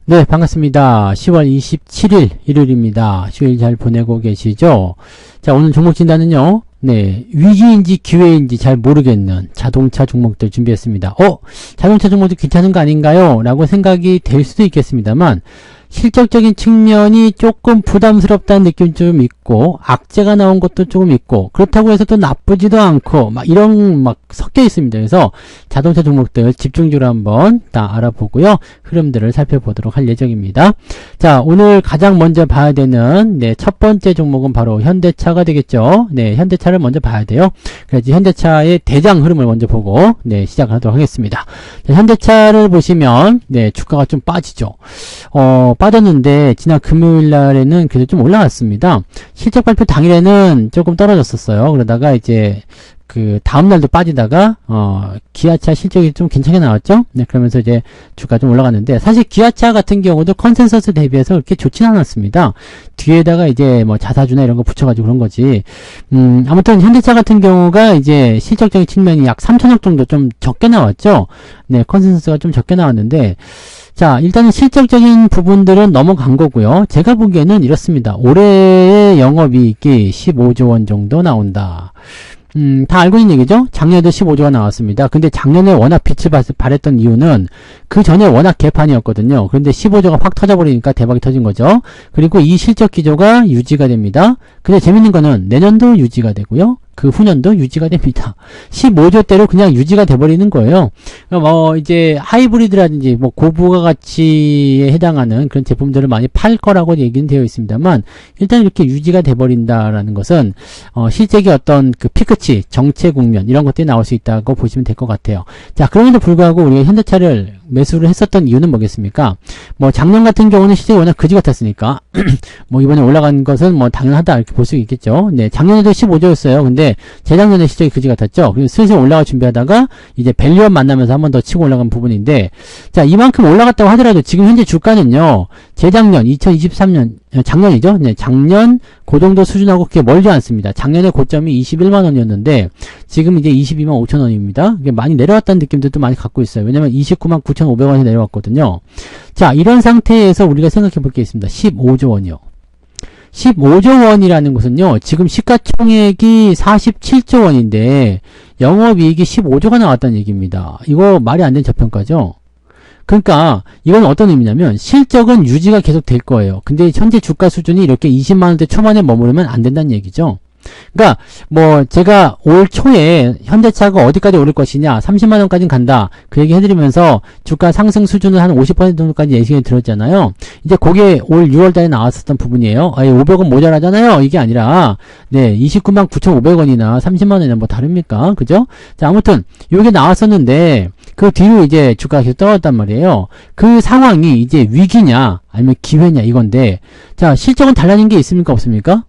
네, 반갑습니다. 10월 27일 일요일입니다. 휴일 잘 보내고 계시죠? 자, 오늘 종목 진단은요. 네, 위기인지 기회인지 잘 모르겠는 자동차 종목들 준비했습니다. 자동차 종목도 괜찮은 거 아닌가요? 라고 생각이 될 수도 있겠습니다만 실적적인 측면이 조금 부담스럽다는 느낌이 좀 있고 악재가 나온 것도 조금 있고 그렇다고 해서 또 나쁘지도 않고 이런 섞여 있습니다. 그래서 자동차 종목들 집중적으로 한번 다 알아보고요. 흐름들을 살펴보도록 할 예정입니다. 자, 오늘 가장 먼저 봐야 되는 첫 번째 종목은 바로 현대차가 되겠죠. 네, 현대차를 먼저 봐야 돼요. 그래서 현대차의 대장 흐름을 먼저 보고 시작하도록 하겠습니다. 자, 현대차를 보시면 주가가 좀 빠지죠. 빠졌는데 지난 금요일 날에는 그래도 좀 올라갔습니다. 실적 발표 당일에는 조금 떨어졌었어요. 그러다가 이제 그 다음날도 빠지다가 기아차 실적이 좀 괜찮게 나왔죠. 네, 그러면서 이제 주가 좀 올라갔는데 사실 기아차 같은 경우도 컨센서스 대비해서 그렇게 좋진 않았습니다. 뒤에다가 이제 뭐 자사주나 이런 거 붙여가지고 그런 거지. 아무튼 현대차 같은 경우가 이제 실적적인 측면이 약 3천억 정도 좀 적게 나왔죠. 네, 컨센서스가 좀 적게 나왔는데 자, 일단은 실적적인 부분들은 넘어간 거고요. 제가 보기에는 이렇습니다. 올해의 영업이익이 15조 원 정도 나온다. 다 알고 있는 얘기죠? 작년에도 15조가 나왔습니다. 근데 작년에 워낙 빛을 발했던 이유는 그 전에 워낙 개판이었거든요. 그런데 15조가 확 터져버리니까 대박이 터진 거죠. 그리고 이 실적 기조가 유지가 됩니다. 근데 재밌는 거는 내년도 유지가 되고요. 그 후년도 유지가 됩니다. 15조대로 그냥 유지가 돼버리는 거예요. 이제 하이브리드라든지 고부가가치에 해당하는 그런 제품들을 많이 팔 거라고 얘기는 되어 있습니다만 일단 이렇게 유지가 돼버린다라는 것은 실적의 어떤 그 피크치, 정체 국면 이런 것들이 나올 수 있다고 보시면 될 것 같아요. 자, 그럼에도 불구하고 우리가 현대차를 매수를 했었던 이유는 뭐겠습니까? 작년 같은 경우는 실적이 워낙 그지 같았으니까 이번에 올라간 것은 당연하다 이렇게 볼 수 있겠죠. 네, 작년에도 15조였어요. 근데 재작년에 실적이 그지 같았죠. 그래서 슬슬 올라가 준비하다가 이제 밸류업 만나면서 한 번 더 치고 올라간 부분인데 자, 이만큼 올라갔다고 하더라도 지금 현재 주가는요. 재작년 2023년 작년이죠. 네, 작년 그 정도 수준하고 그렇게 멀지 않습니다. 작년에 고점이 21만 원이었는데 지금 이제 22만 5천 원입니다. 이게 많이 내려왔다는 느낌들도 많이 갖고 있어요. 왜냐면 29만 9,500원이 내려왔거든요. 자, 이런 상태에서 우리가 생각해 볼 게 있습니다. 15조 원이요. 15조 원이라는 것은요, 지금 시가총액이 47조 원인데, 영업이익이 15조가 나왔다는 얘기입니다. 이거 말이 안 되는 저평가죠? 그러니까, 이건 어떤 의미냐면, 실적은 유지가 계속 될 거예요. 근데 현재 주가 수준이 이렇게 20만원대 초반에 머무르면 안 된다는 얘기죠. 그러니까 제가 올 초에 현대차가 어디까지 오를 것이냐 30만원까지는 간다 그 얘기 해드리면서 주가 상승 수준을 한 50% 정도까지 예상이 들었잖아요. 이제 그게 올 6월달에 나왔었던 부분이에요. 500원 모자라잖아요. 이게 아니라 29만 9,500원이나 30만원이나 다릅니까? 그죠? 자, 아무튼 요게 나왔었는데 그 뒤로 이제 주가가 계속 떨어졌단 말이에요. 그 상황이 이제 위기냐 아니면 기회냐 이건데 자, 실적은 달라진 게 있습니까 없습니까?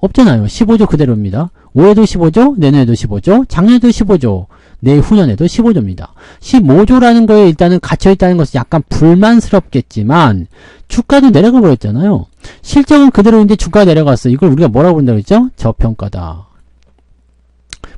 없잖아요. 15조 그대로입니다. 올해도 15조, 내년에도 15조, 작년에도 15조, 내후년에도 15조입니다. 15조라는 거에 일단은 갇혀있다는 것은 약간 불만스럽겠지만 주가도 내려가 버렸잖아요. 실적은 그대로인데 주가가 내려갔어. 이걸 우리가 뭐라고 본다고 했죠? 저평가다.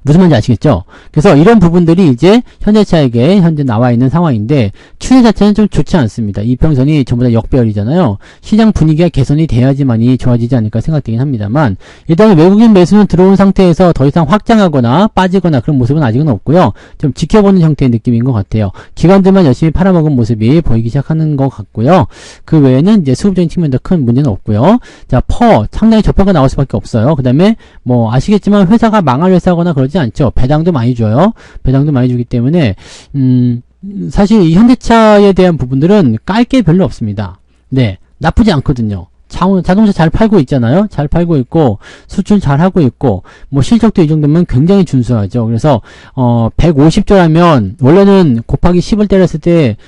무슨 말인지 아시겠죠? 그래서 이런 부분들이 이제 현대차에게 현재 나와 있는 상황인데 추세 자체는 좀 좋지 않습니다. 이평선이 전부 다 역배열이잖아요. 시장 분위기가 개선이 돼야지만이 좋아지지 않을까 생각되긴 합니다만 일단 외국인 매수는 들어온 상태에서 더 이상 확장하거나 빠지거나 그런 모습은 아직은 없고요. 좀 지켜보는 형태의 느낌인 것 같아요. 기관들만 열심히 팔아먹은 모습이 보이기 시작하는 것 같고요. 그 외에는 이제 수급적인 측면도 큰 문제는 없고요. 자, 상당히 저평가 나올 수밖에 없어요. 그 다음에 아시겠지만 회사가 망할 회사거나 그러지 않죠. 배당도 많이 줘요. 배당도 많이 주기 때문에 사실 이 현대차에 대한 부분들은 깔 게 별로 없습니다. 네, 나쁘지 않거든요. 자동차 잘 팔고 있잖아요. 잘 팔고 있고 수출 잘 하고 있고 실적도 이 정도면 굉장히 준수하죠. 그래서 150조라면 원래는 곱하기 10을 때렸을 때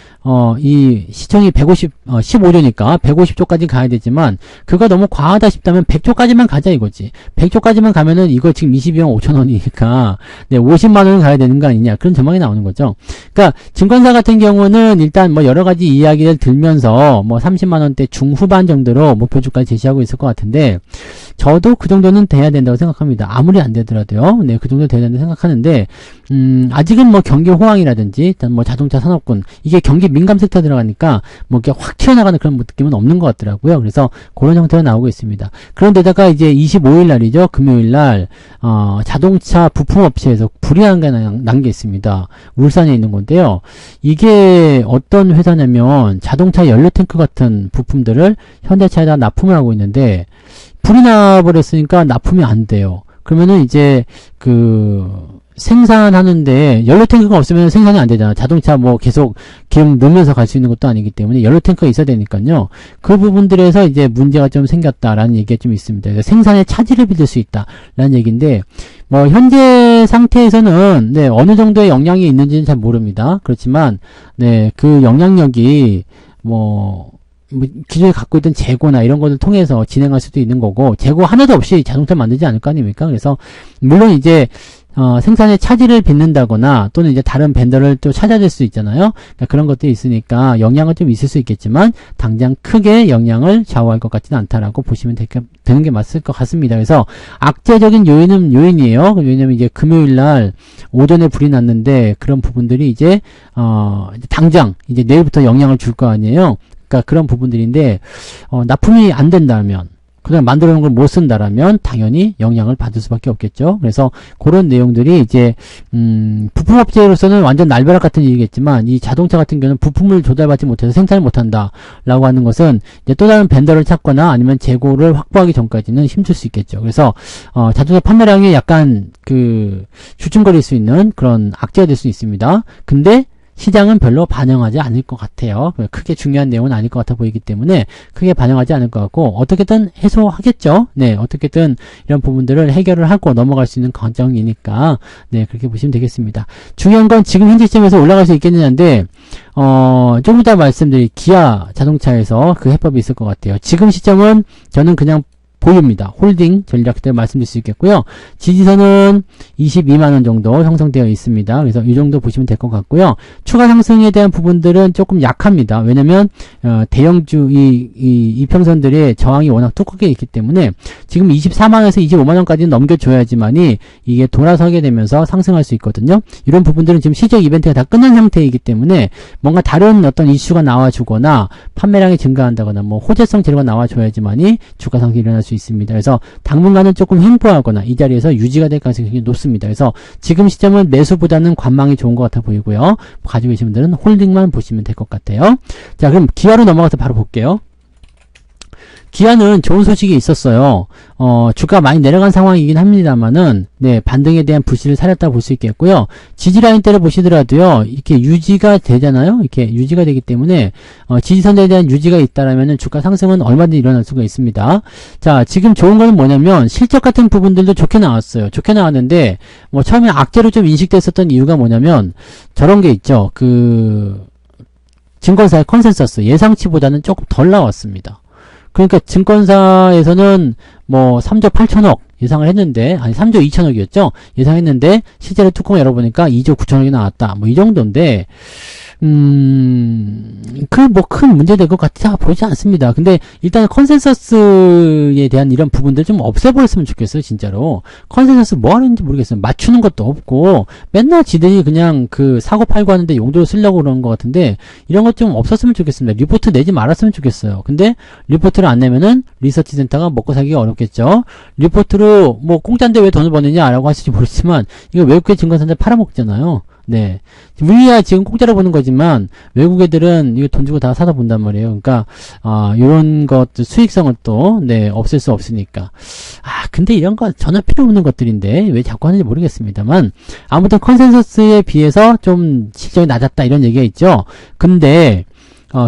이 시청이 15조니까 150조까지 가야 되지만, 그거 너무 과하다 싶다면 100조까지만 가자 이거지. 100조까지만 가면은 이거 지금 22만 5천원이니까, 네, 50만원은 가야 되는 거 아니냐. 그런 전망이 나오는 거죠. 그러니까, 증권사 같은 경우는 일단 뭐 여러 가지 이야기를 들면서 뭐 30만원대 중후반 정도로 목표주까지 제시하고 있을 것 같은데, 저도 그 정도는 돼야 된다고 생각합니다. 아무리 안 되더라도요. 네, 그 정도 돼야 된다고 생각하는데, 아직은 뭐 경기 호황이라든지, 일단 뭐 자동차 산업군, 이게 경기 민감 섹터 들어가니까, 뭐 이렇게 확 튀어나가는 그런 느낌은 없는 것 같더라고요. 그래서 그런 형태로 나오고 있습니다. 그런데다가 이제 25일 날이죠. 금요일 날, 자동차 부품업체에서 불이한 게 난 게 있습니다. 울산에 있는 건데요. 이게 어떤 회사냐면, 자동차 연료탱크 같은 부품들을 현대차에다 납품을 하고 있는데, 불이 나버렸으니까 납품이 안 돼요. 그러면은 이제 생산하는데 연료탱크가 없으면 생산이 안 되잖아. 자동차 뭐 계속 기름 넣으면서 갈 수 있는 것도 아니기 때문에 연료탱크가 있어야 되니까요. 그 부분들에서 이제 문제가 좀 생겼다라는 얘기가 좀 있습니다. 그래서 생산에 차질을 빚을 수 있다라는 얘기인데, 뭐 현재 상태에서는 네, 어느 정도의 영향이 있는지는 잘 모릅니다. 그렇지만 네, 그 영향력이 기존에 갖고 있던 재고나 이런 것을 통해서 진행할 수도 있는 거고, 재고 하나도 없이 자동차를 만들지 않을 거 아닙니까? 그래서 물론 이제 생산에 차질을 빚는다거나 또는 이제 다른 벤더를 또 찾아야 될 수 있잖아요. 그러니까 그런 것들이 있으니까 영향은 좀 있을 수 있겠지만 당장 크게 영향을 좌우할 것 같지는 않다라고 보시면 되는 게 맞을 것 같습니다. 그래서 악재적인 요인은 요인이에요. 왜냐면 이제 금요일 날 오전에 불이 났는데 그런 부분들이 이제 당장 이제 내일부터 영향을 줄 거 아니에요. 그러니까 그런 부분들인데, 납품이 안 된다면, 그다음 만들어 놓은 걸 못 쓴다라면 당연히 영향을 받을 수밖에 없겠죠. 그래서 그런 내용들이 이제 부품업체로서는 완전 날벼락 같은 일이겠지만, 이 자동차 같은 경우는 부품을 조달받지 못해서 생산을 못한다라고 하는 것은 이제 또 다른 벤더를 찾거나 아니면 재고를 확보하기 전까지는 힘들 수 있겠죠. 그래서 자동차 판매량이 약간 주춤거릴 수 있는 그런 악재가 될 수 있습니다. 근데 시장은 별로 반영하지 않을 것 같아요. 크게 중요한 내용은 아닐 것 같아 보이기 때문에 크게 반영하지 않을 것 같고, 어떻게든 해소하겠죠. 네, 어떻게든 이런 부분들을 해결을 하고 넘어갈 수 있는 과정이니까 네, 그렇게 보시면 되겠습니다. 중요한 건 지금 현재 시점에서 올라갈 수 있겠느냐인데, 조금 이따 말씀드릴 기아 자동차에서 그 해법이 있을 것 같아요. 지금 시점은 저는 그냥 보유입니다. 홀딩 전략들 말씀드릴 수 있겠고요. 지지선은 22만원 정도 형성되어 있습니다. 그래서 이 정도 보시면 될 것 같고요. 추가 상승에 대한 부분들은 조금 약합니다. 왜냐면 대형주 이평선들의 저항이 워낙 두껍게 있기 때문에 지금 24만원에서 25만원까지는 넘겨줘야지만이 이게 돌아서게 되면서 상승할 수 있거든요. 이런 부분들은 지금 시적 이벤트가 다 끝난 상태이기 때문에 뭔가 다른 어떤 이슈가 나와주거나 판매량이 증가한다거나 뭐 호재성 재료가 나와줘야지만이 주가 상승이 일어날 수 있습니다. 그래서 당분간은 조금 횡보하거나 이 자리에서 유지가 될 가능성이 굉장히 높습니다. 그래서 지금 시점은 매수보다는 관망이 좋은 것 같아 보이고요. 가지고 계신 분들은 홀딩만 보시면 될 것 같아요. 자, 그럼 기아로 넘어가서 바로 볼게요. 기아는 좋은 소식이 있었어요. 주가 많이 내려간 상황이긴 합니다만은, 네, 반등에 대한 불씨를 살렸다 볼 수 있겠고요. 지지라인대를 보시더라도요, 이렇게 유지가 되잖아요? 이렇게 유지가 되기 때문에, 지지선에 대한 유지가 있다라면은 주가 상승은 얼마든지 일어날 수가 있습니다. 자, 지금 좋은 거는 뭐냐면, 실적 같은 부분들도 좋게 나왔어요. 좋게 나왔는데, 뭐, 처음에 악재로 좀 인식됐었던 이유가 뭐냐면, 저런 게 있죠. 증권사의 컨센서스, 예상치보다는 조금 덜 나왔습니다. 그러니까 증권사에서는 뭐 3조 8천억 예상을 했는데, 아니 3조 2천억이었죠? 예상했는데 실제로 뚜껑 열어보니까 2조 9천억이 나왔다. 뭐 이 정도인데 큰 문제 될 것 같아 보이지 않습니다. 근데 일단 컨센서스에 대한 이런 부분들 좀 없애버렸으면 좋겠어요, 진짜로. 컨센서스 뭐 하는지 모르겠어요. 맞추는 것도 없고, 맨날 지들이 그냥 사고 팔고 하는데 용도로 쓰려고 그러는 것 같은데, 이런 것 좀 없었으면 좋겠습니다. 리포트 내지 말았으면 좋겠어요. 근데 리포트를 안 내면은 리서치 센터가 먹고 살기가 어렵겠죠. 리포트로 뭐 공짜인데 왜 돈을 버느냐라고 하실지 모르지만, 이거 외국계 증권사들 팔아먹잖아요. 네. 우리야 지금 공짜로 보는 거지만, 외국 애들은 이거 돈 주고 다 사다 본단 말이에요. 그러니까, 요런 것들 수익성을 또, 네, 없앨 수 없으니까. 근데 이런 건 전혀 필요 없는 것들인데, 왜 자꾸 하는지 모르겠습니다만, 아무튼 컨센서스에 비해서 좀 실적이 낮았다, 이런 얘기가 있죠. 근데,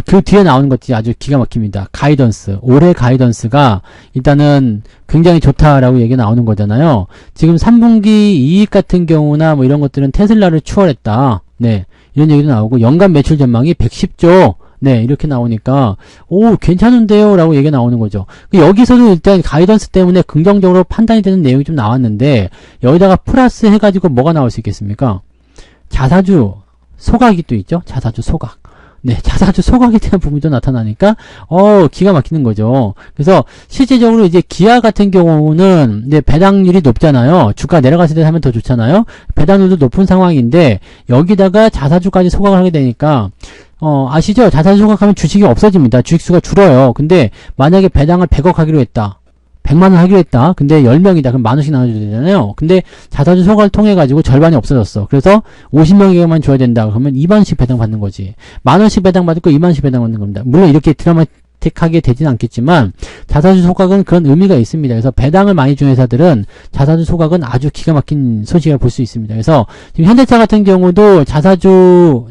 그 뒤에 나오는 것이 아주 기가 막힙니다. 가이던스. 올해 가이던스가 일단은 굉장히 좋다라고 얘기가 나오는 거잖아요. 지금 3분기 이익 같은 경우나 뭐 이런 것들은 테슬라를 추월했다. 네. 이런 얘기도 나오고, 연간 매출 전망이 110조, 네, 이렇게 나오니까, 오, 괜찮은데요? 라고 얘기가 나오는 거죠. 여기서도 일단 가이던스 때문에 긍정적으로 판단이 되는 내용이 좀 나왔는데, 여기다가 플러스 해가지고 뭐가 나올 수 있겠습니까? 자사주 소각이 또 있죠? 자사주 소각. 네, 자사주 소각에 대한 부분도 나타나니까, 기가 막히는 거죠. 그래서, 실제적으로 이제 기아 같은 경우는, 이제 배당률이 높잖아요. 주가 내려갔을 때 하면 더 좋잖아요. 배당률도 높은 상황인데, 여기다가 자사주까지 소각을 하게 되니까, 아시죠? 자사주 소각하면 주식이 없어집니다. 주식수가 줄어요. 근데, 만약에 배당을 100억 하기로 했다. 100만원 하기로 했다. 근데 10명이다. 그럼 만원씩 나눠줘야 되잖아요. 근데 자사주 소각을 통해가지고 절반이 없어졌어. 그래서 50명에게만 줘야 된다. 그러면 2만원씩 배당 받는 거지. 만원씩 배당 받을 거 2만원씩 배당 받는 겁니다. 물론 이렇게 드라마틱하게 되지는 않겠지만 자사주 소각은 그런 의미가 있습니다. 그래서 배당을 많이 준 회사들은 자사주 소각은 아주 기가 막힌 소식을 볼 수 있습니다. 그래서 지금 현대차 같은 경우도 자사주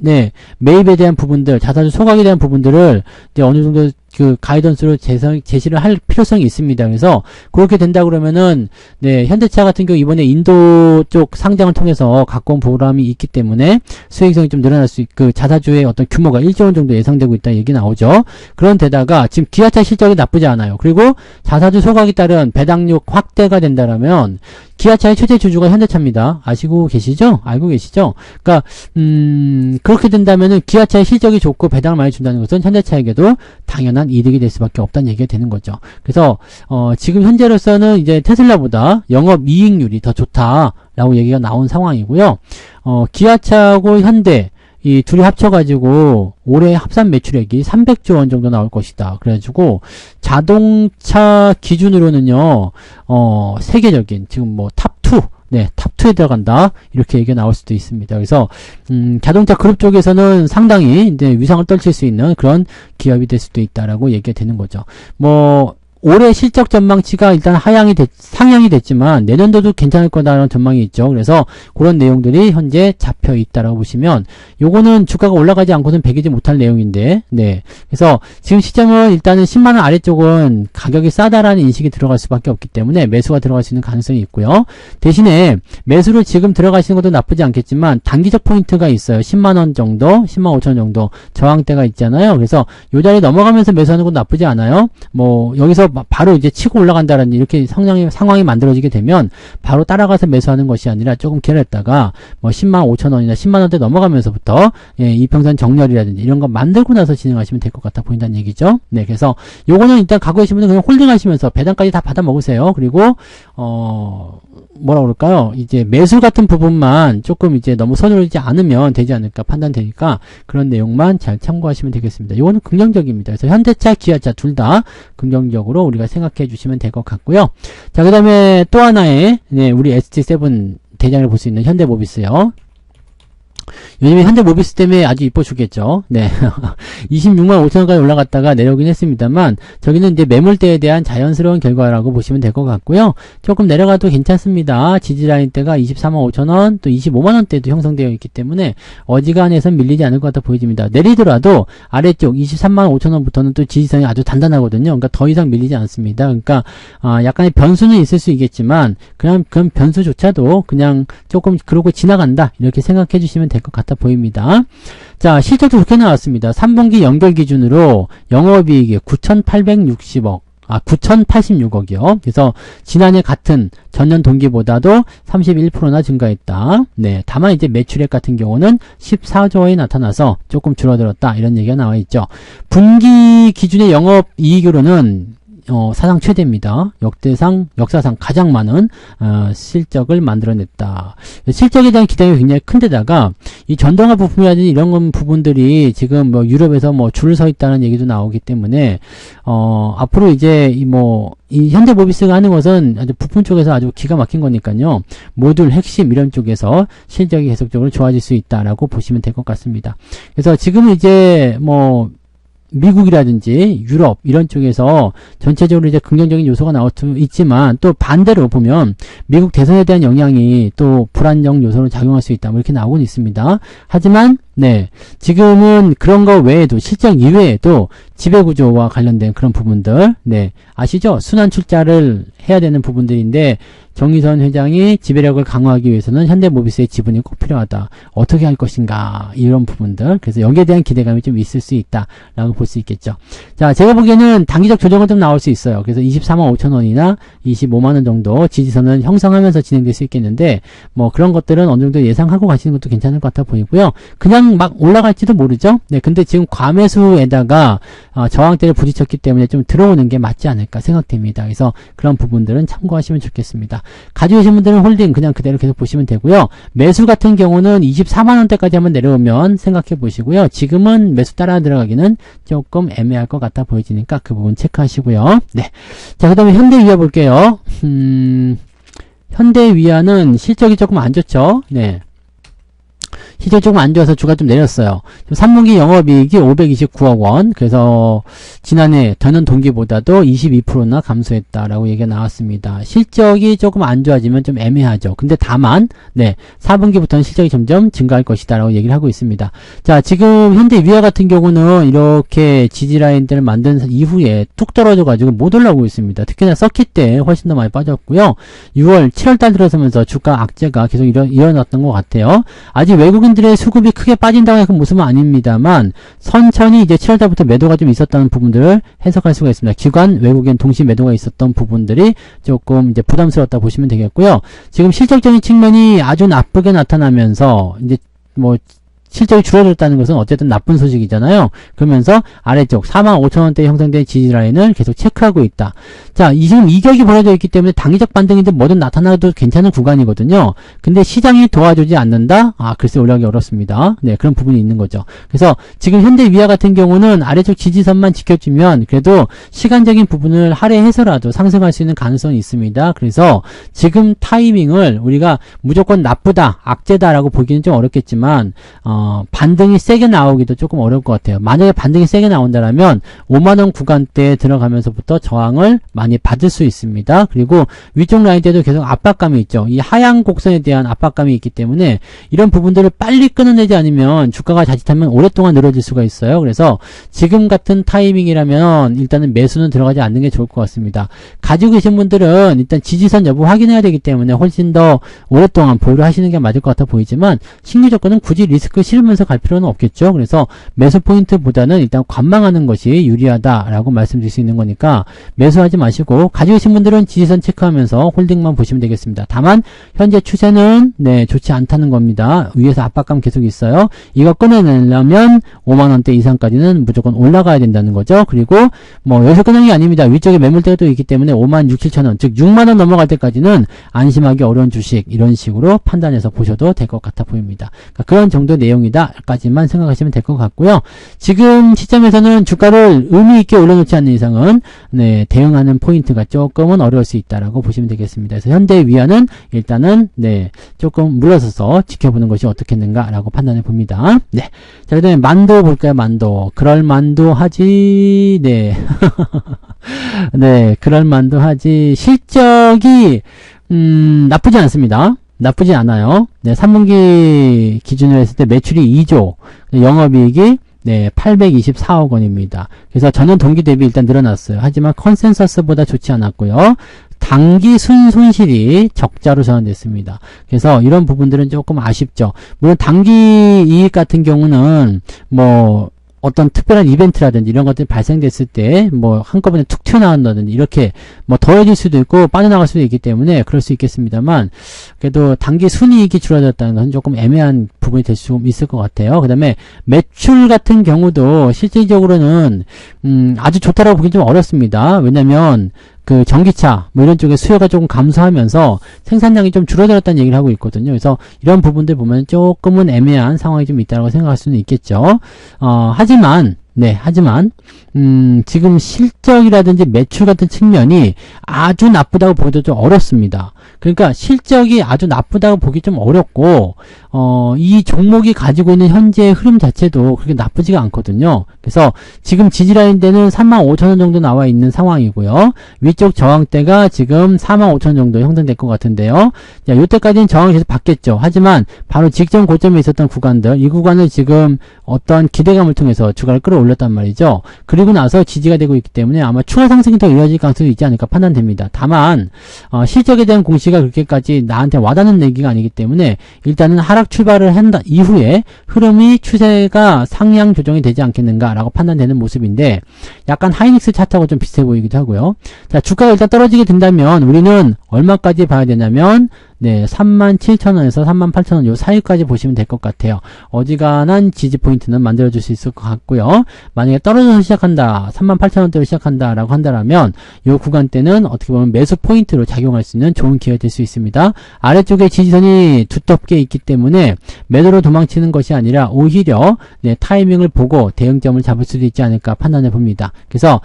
매입에 대한 부분들, 자사주 소각에 대한 부분들을 이제 어느 정도 그 가이던스로 제시를 할 필요성이 있습니다. 그래서 그렇게 된다 그러면은 현대차 같은 경우 이번에 인도 쪽 상장을 통해서 갖고 온 보람이 있기 때문에 수익성이 좀 늘어날 수 그 자사주의 어떤 규모가 1조 원 정도 예상되고 있다는 얘기 나오죠. 그런 데다가 지금 기아차 실적이 나쁘지 않아요. 그리고 자사주 소각에 따른 배당률 확대가 된다라면 기아차의 최대 주주가 현대차입니다. 아시고 계시죠? 알고 계시죠? 그러니까 그렇게 된다면은 기아차의 실적이 좋고 배당을 많이 준다는 것은 현대차에게도 당연한 이득이 될 수밖에 없다는 얘기가 되는 거죠. 그래서 지금 현재로서는 이제 테슬라보다 영업이익률이 더 좋다라고 얘기가 나온 상황이고요. 기아차하고 현대 이 둘이 합쳐가지고 올해 합산 매출액이 300조 원 정도 나올 것이다. 그래가지고 자동차 기준으로는요, 세계적인 지금 뭐 탑2, 탑2에 들어간다. 이렇게 얘기가 나올 수도 있습니다. 그래서, 자동차 그룹 쪽에서는 상당히 이제 위상을 떨칠 수 있는 그런 기업이 될 수도 있다라고 얘기가 되는 거죠. 올해 실적 전망치가 일단 상향이 됐지만 내년도도 괜찮을 거다라는 전망이 있죠. 그래서 그런 내용들이 현재 잡혀 있다라고 보시면 요거는 주가가 올라가지 않고는 배기지 못할 내용인데 그래서 지금 시점은 일단은 10만원 아래쪽은 가격이 싸다라는 인식이 들어갈 수밖에 없기 때문에 매수가 들어갈 수 있는 가능성이 있고요. 대신에 매수를 지금 들어가시는 것도 나쁘지 않겠지만 단기적 포인트가 있어요. 10만원 정도, 10만 5천 정도 저항대가 있잖아요. 그래서 요 자리 넘어가면서 매수하는 것도 나쁘지 않아요. 여기서 바로 이제 치고 올라간다라는 이렇게 상황이 만들어지게 되면 바로 따라가서 매수하는 것이 아니라 조금 기다렸다가 10만 5천 원이나 10만 원대 넘어가면서부터 이평선 정렬이라든지 이런 거 만들고 나서 진행하시면 될 것 같아 보인다는 얘기죠. 그래서 요거는 일단 갖고 계신 분은 그냥 홀딩 하시면서 배당까지 다 받아 먹으세요. 그리고 뭐라 그럴까요? 이제 매수 같은 부분만 조금 이제 너무 서두르지 않으면 되지 않을까 판단되니까 그런 내용만 잘 참고하시면 되겠습니다. 이거는 긍정적입니다. 그래서 현대차, 기아차 둘 다 긍정적으로 우리가 생각해 주시면 될 것 같고요. 자, 그 다음에 또 하나의 우리 ST7 대장을 볼 수 있는 현대모비스요. 요즘에 현대모비스 때문에 아주 이뻐 죽겠죠. 26만 5천원까지 올라갔다가 내려오긴 했습니다만 저기는 이제 매물대에 대한 자연스러운 결과라고 보시면 될 것 같고요. 조금 내려가도 괜찮습니다. 지지라인 대가 24만 5천원 또 25만원대도 형성되어 있기 때문에 어지간해선 밀리지 않을 것 같아 보여집니다. 내리더라도 아래쪽 23만 5천원부터는 또 지지선이 아주 단단하거든요. 그러니까 더 이상 밀리지 않습니다. 그러니까 약간의 변수는 있을 수 있겠지만 그냥 그런 변수조차도 그냥 조금 그러고 지나간다 이렇게 생각해 주시면 될 것 같아 보입니다. 자, 실적도 좋게 나왔습니다. 3분기 연결 기준으로 영업이익이 9,086억이요. 그래서 지난해 같은 전년 동기보다도 31%나 증가했다. 다만 이제 매출액 같은 경우는 14조에 나타나서 조금 줄어들었다. 이런 얘기가 나와 있죠. 분기 기준의 영업이익으로는 사상 최대입니다. 역사상 가장 많은 실적을 만들어냈다. 실적에 대한 기대가 굉장히 큰데다가 이 전동화 부품이라든지 이런 부분들이 지금 유럽에서 줄 서 있다는 얘기도 나오기 때문에 앞으로 이제 이 현대모비스가 하는 것은 아주 부품 쪽에서 아주 기가 막힌 거니까요. 모듈 핵심 이런 쪽에서 실적이 계속적으로 좋아질 수 있다라고 보시면 될 것 같습니다. 그래서 지금은 이제 미국이라든지 유럽 이런 쪽에서 전체적으로 이제 긍정적인 요소가 나올 수 있지만 또 반대로 보면 미국 대선에 대한 영향이 또 불안정 요소로 작용할 수 있다 이렇게 나오곤 있습니다. 하지만 지금은 그런 거 외에도 실적 이외에도 지배구조와 관련된 그런 부분들 아시죠? 순환 출자를 해야 되는 부분들인데 정의선 회장이 지배력을 강화하기 위해서는 현대모비스의 지분이 꼭 필요하다. 어떻게 할 것인가 이런 부분들. 그래서 여기에 대한 기대감이 좀 있을 수 있다라고 볼 수 있겠죠. 자, 제가 보기에는 단기적 조정은 좀 나올 수 있어요. 그래서 24만 5천 원이나 25만 원 정도 지지선을 형성하면서 진행될 수 있겠는데 뭐 그런 것들은 어느 정도 예상하고 가시는 것도 괜찮을 것 같아 보이고요. 그냥 막 올라갈지도 모르죠. 네, 근데 지금 과매수에다가 저항대를 부딪혔기 때문에 좀 들어오는 게 맞지 않을까 생각됩니다. 그래서 그런 부분들은 참고하시면 좋겠습니다. 가지고 계신 분들은 홀딩 그냥 그대로 계속 보시면 되고요. 매수 같은 경우는 24만 원대까지 한번 내려오면 생각해 보시고요. 지금은 매수 따라 들어가기는 조금 애매할 것 같아 보이니까 그 부분 체크하시고요. 네. 자, 그 다음에 현대위아 볼게요. 현대위아는 실적이 조금 안 좋죠. 네. 실적이 조금 안 좋아서 주가 좀 내렸어요. 3분기 영업이익이 529억 원. 그래서 지난해 전년 동기보다도 22%나 감소했다라고 얘기가 나왔습니다. 실적이 조금 안 좋아지면 좀 애매하죠. 근데 다만 4분기부터는 실적이 점점 증가할 것이다라고 얘기를 하고 있습니다. 자, 지금 현대 위아 같은 경우는 이렇게 지지라인들을 만든 이후에 툭 떨어져가지고 못 올라오고 있습니다. 특히나 서킷 때 훨씬 더 많이 빠졌고요. 6월, 7월달 들어서면서 주가 악재가 계속 일어났던 것 같아요. 아직 외국인들의 수급이 크게 빠진다고 하는 모습은 아닙니다만 천천히 이제 7월달부터 매도가 좀 있었다는 부분들을 해석할 수가 있습니다. 기관, 외국인 동시 매도가 있었던 부분들이 조금 이제 부담스럽다 보시면 되겠고요. 지금 실적적인 측면이 아주 나쁘게 나타나면서 이제 뭐 실적이 줄어들었다는 것은 어쨌든 나쁜 소식이잖아요. 그러면서 아래쪽 45,000원대에 형성된 지지라인을 계속 체크하고 있다. 자, 지금 이격이 벌어져 있기 때문에 단기적 반등이든 뭐든 나타나도 괜찮은 구간이거든요. 근데 시장이 도와주지 않는다? 글쎄 올라가기 어렵습니다. 네, 그런 부분이 있는 거죠. 그래서 지금 현대위아 같은 경우는 아래쪽 지지선만 지켜주면 그래도 시간적인 부분을 할애해서라도 상승할 수 있는 가능성이 있습니다. 그래서 지금 타이밍을 우리가 무조건 나쁘다, 악재다라고 보기는 좀 어렵겠지만 반등이 세게 나오기도 조금 어려울 것 같아요. 만약에 반등이 세게 나온다면 5만원 구간대에 들어가면서부터 저항을 많이 받을 수 있습니다. 그리고 위쪽 라인대도 계속 압박감이 있죠. 이 하향 곡선에 대한 압박감이 있기 때문에 이런 부분들을 빨리 끊어내지 않으면 주가가 자칫하면 오랫동안 늘어질 수가 있어요. 그래서 지금 같은 타이밍이라면 일단은 매수는 들어가지 않는 게 좋을 것 같습니다. 가지고 계신 분들은 일단 지지선 여부 확인해야 되기 때문에 훨씬 더 오랫동안 보유를 하시는 게 맞을 것 같아 보이지만 신규 조건은 굳이 리스크 실으면서 갈 필요는 없겠죠. 그래서 매수 포인트보다는 일단 관망하는 것이 유리하다라고 말씀드릴 수 있는 거니까 매수하지 마시고 가지고 계신 분들은 지지선 체크하면서 홀딩만 보시면 되겠습니다. 다만 현재 추세는 좋지 않다는 겁니다. 위에서 압박감 계속 있어요. 이거 끊어내려면 5만원대 이상까지는 무조건 올라가야 된다는 거죠. 그리고 뭐 여기서 끊는 게 아닙니다. 위쪽에 매물대가 또 있기 때문에 5만 6, 7천원 즉 6만원 넘어갈 때까지는 안심하기 어려운 주식 이런 식으로 판단해서 보셔도 될 것 같아 보입니다. 그러니까 그런 정도 내용이다 까지만 생각하시면 될 것 같고요. 지금 시점에서는 주가를 의미있게 올려놓지 않는 이상은 대응하는 포인트가 조금은 어려울 수 있다라고 보시면 되겠습니다. 그래서 현대위아는 일단은 조금 물러서서 지켜보는 것이 어떻겠는가 라고 판단해 봅니다. 자, 그 다음에 만도 볼까요? 만도. 그럴만도 하지. 그럴만도 하지. 실적이 나쁘지 않습니다. 나쁘지 않아요. 3분기 기준으로 했을 때 매출이 2조, 영업이익이 824억 원입니다. 그래서 전년 동기 대비 일단 늘어났어요. 하지만 컨센서스보다 좋지 않았고요. 당기 순손실이 적자로 전환됐습니다. 그래서 이런 부분들은 조금 아쉽죠. 물론 당기 이익 같은 경우는 뭐 어떤 특별한 이벤트라든지 이런 것들이 발생됐을 때 뭐 한꺼번에 툭 튀어나온다든지 이렇게 뭐 더해질 수도 있고 빠져나갈 수도 있기 때문에 그럴 수 있겠습니다만 그래도 단기 순이익이 줄어들었다는 것은 조금 애매한 부분이 될 수 있을 것 같아요. 그 다음에 매출 같은 경우도 실질적으로는 아주 좋다라고 보기 좀 어렵습니다. 왜냐면 그 전기차 뭐 이런 쪽에 수요가 조금 감소하면서 생산량이 좀 줄어들었다는 얘기를 하고 있거든요. 그래서 이런 부분들 보면 조금은 애매한 상황이 좀 있다고 생각할 수는 있겠죠. 하지만 지금 실적이라든지 매출 같은 측면이 아주 나쁘다고 보기도 좀 어렵습니다. 그러니까 실적이 아주 나쁘다고 보기 좀 어렵고 이 종목이 가지고 있는 현재의 흐름 자체도 그렇게 나쁘지가 않거든요. 그래서 지금 지지라인대는 35,000원 정도 나와 있는 상황이고요. 위쪽 저항대가 지금 45,000원 정도 형성될 것 같은데요. 자, 요때까지는 저항이 계속 받겠죠. 하지만 바로 직전 고점에 있었던 구간들, 이 구간을 지금 어떤 기대감을 통해서 주가를 끌어올렸단 말이죠. 그리고 나서 지지가 되고 있기 때문에 아마 추가 상승이 더 이어질 가능성이 있지 않을까 판단됩니다. 다만 실적에 대한 공시 공시가 그렇게까지 나한테 와닿는 얘기가 아니기 때문에 일단은 하락 출발을 한 이후에 흐름이 추세가 상향 조정이 되지 않겠는가라고 판단되는 모습인데 약간 하이닉스 차트하고 좀 비슷해 보이기도 하고요. 자, 주가가 일단 떨어지게 된다면 우리는 얼마까지 봐야 되냐면 네, 37,000원에서 38,000원 요 사이까지 보시면 될 것 같아요. 어지간한 지지 포인트는 만들어줄 수 있을 것 같고요. 만약에 떨어져서 시작한다, 38,000원대로 시작한다라고 한다면 요 구간대는 어떻게 보면 매수 포인트로 작용할 수 있는 좋은 기회가 될 수 있습니다. 아래쪽에 지지선이 두텁게 있기 때문에 매도로 도망치는 것이 아니라 오히려 네, 타이밍을 보고 대응점을 잡을 수도 있지 않을까 판단해 봅니다. 그래서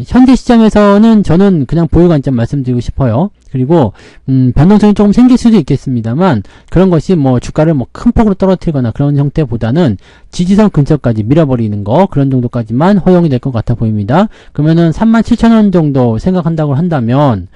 현재 시점에서는 저는 그냥 보유 관점 말씀드리고 싶어요. 그리고 변동성이 조금 생길 수도 있겠습니다만 그런 것이 뭐 주가를 뭐 큰 폭으로 떨어뜨리거나 그런 형태보다는 지지선 근처까지 밀어버리는 거 그런 정도까지만 허용이 될 것 같아 보입니다. 그러면은 37,000원 정도 생각한다고 한다면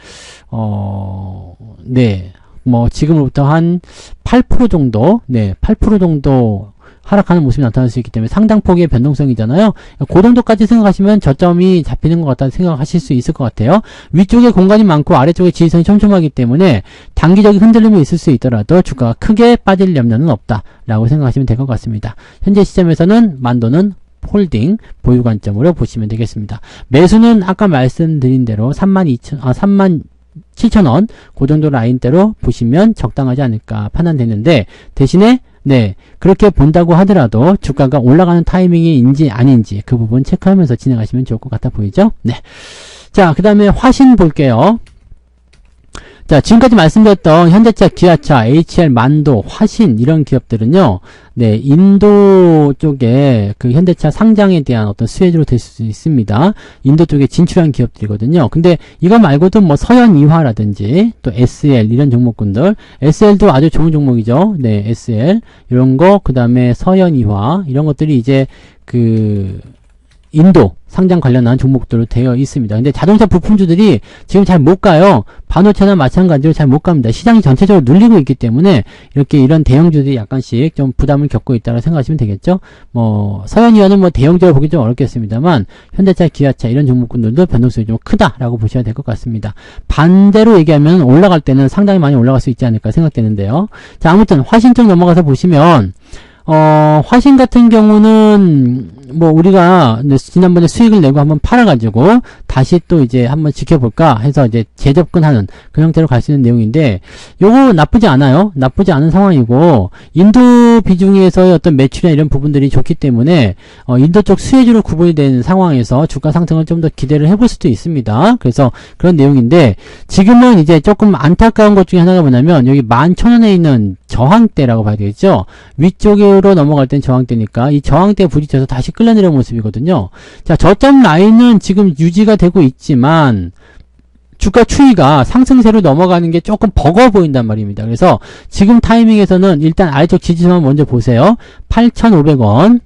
네, 뭐 지금부터 한 8% 정도, 네, 8% 정도 하락하는 모습이 나타날 수 있기 때문에 상당폭의 변동성이잖아요. 그 정도까지 생각하시면 저점이 잡히는 것 같다는 생각하실 수 있을 것 같아요. 위쪽에 공간이 많고 아래쪽에 지지선이 촘촘하기 때문에 단기적인 흔들림이 있을 수 있더라도 주가가 크게 빠질 염려는 없다라고 생각하시면 될 것 같습니다. 현재 시점에서는 만도는 홀딩, 보유 관점으로 보시면 되겠습니다. 매수는 아까 말씀드린 대로 37,000원 그 정도 라인대로 보시면 적당하지 않을까 판단되는데 대신에 네, 그렇게 본다고 하더라도 주가가 올라가는 타이밍인지 아닌지 그 부분 체크하면서 진행하시면 좋을 것 같아 보이죠? 네. 자, 그 다음에 화신 볼게요. 자, 지금까지 말씀드렸던 현대차, 기아차, HL, 만도, 화신 이런 기업들은요. 네, 인도 쪽에 그 현대차 상장에 대한 어떤 수혜주로 될 수 있습니다. 인도 쪽에 진출한 기업들이거든요. 근데 이거 말고도 뭐 서현이화라든지 또 SL 이런 종목군들, SL도 아주 좋은 종목이죠. 네, SL 이런 거, 그 다음에 서현이화 이런 것들이 이제 그 인도 상장 관련한 종목들로 되어 있습니다. 근데 자동차 부품주들이 지금 잘 못 가요. 반도체나 마찬가지로 잘 못 갑니다. 시장이 전체적으로 눌리고 있기 때문에 이렇게 이런 대형주들이 약간씩 좀 부담을 겪고 있다고 생각하시면 되겠죠. 뭐 서현이와는 뭐 대형주로 보기 좀 어렵겠습니다만 현대차, 기아차 이런 종목군들도 변동성이 좀 크다라고 보셔야 될 것 같습니다. 반대로 얘기하면 올라갈 때는 상당히 많이 올라갈 수 있지 않을까 생각되는데요. 자, 아무튼 화신 쪽 넘어가서 보시면 화신 같은 경우는 뭐 우리가 지난번에 수익을 내고 한번 팔아가지고 다시 또 이제 한번 지켜볼까 해서 이제 재접근하는 그 형태로 갈 수 있는 내용인데 요거 나쁘지 않아요. 나쁘지 않은 상황이고 인도 비중에서의 어떤 매출이나 이런 부분들이 좋기 때문에 인도 쪽 수혜주로 구분이 된 상황에서 주가 상승을 좀 더 기대를 해볼 수도 있습니다. 그래서 그런 내용인데 지금은 이제 조금 안타까운 것 중에 하나가 뭐냐면 여기 11,000원에 있는 저항대라고 봐야 되겠죠. 위쪽으로 넘어갈 땐 저항대니까 이 저항대에 부딪혀서 다시 끌려내려온 모습이거든요. 자, 저점 라인은 지금 유지가 되고 있지만 주가 추이가 상승세로 넘어가는 게 조금 버거워 보인단 말입니다. 그래서 지금 타이밍에서는 일단 아래쪽 지지선 먼저 보세요. 8,500원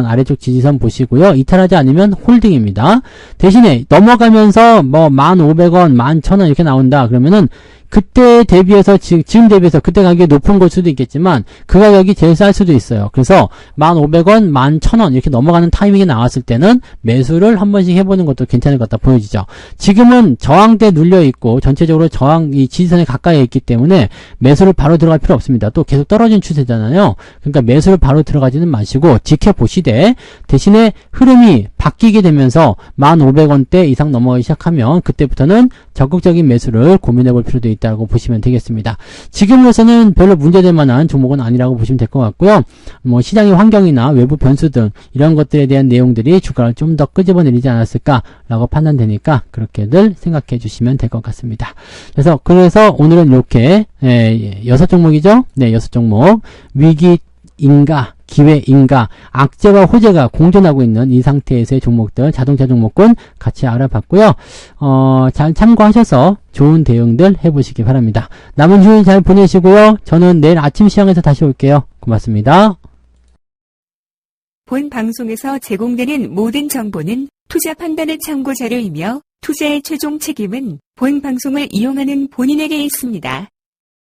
아래쪽 지지선 보시고요. 이탈하지 않으면 홀딩입니다. 대신에 넘어가면서 뭐 1,500원, 11,000원 이렇게 나온다. 그러면은 그때 대비해서 지금 대비해서 그때 가격이 높은 걸 수도 있겠지만 그 가격이 제일 쌀 수도 있어요. 그래서 1,500원, 11,000원 이렇게 넘어가는 타이밍이 나왔을 때는 매수를 한 번씩 해보는 것도 괜찮을 것 같다 보여지죠. 지금은 저항대 눌려있고 전체적으로 이 지지선에 가까이 있기 때문에 매수를 바로 들어갈 필요 없습니다. 또 계속 떨어진 추세잖아요. 그러니까 매수를 바로 들어가지는 마시고 지켜보시되 대신에 흐름이 바뀌게 되면서 1,500원대 이상 넘어가기 시작하면 그때부터는 적극적인 매수를 고민해 볼 필요도 있다고 보시면 되겠습니다. 지금으로서는 별로 문제될 만한 종목은 아니라고 보시면 될 것 같고요. 뭐 시장의 환경이나 외부 변수 등 이런 것들에 대한 내용들이 주가를 좀 더 끄집어내리지 않았을까라고 판단되니까 그렇게들 생각해 주시면 될 것 같습니다. 그래서 오늘은 이렇게 6종목이죠. 네, 6종목 위기인가 기회인가 악재와 호재가 공존하고 있는 이 상태에서의 종목들 자동차 종목군 같이 알아봤고요. 잘 참고하셔서 좋은 대응들 해보시기 바랍니다. 남은 휴일 잘 보내시고요. 저는 내일 아침 시황에서 다시 올게요. 고맙습니다. 본 방송에서 제공되는 모든 정보는 투자 판단의 참고 자료이며 투자의 최종 책임은 본 방송을 이용하는 본인에게 있습니다.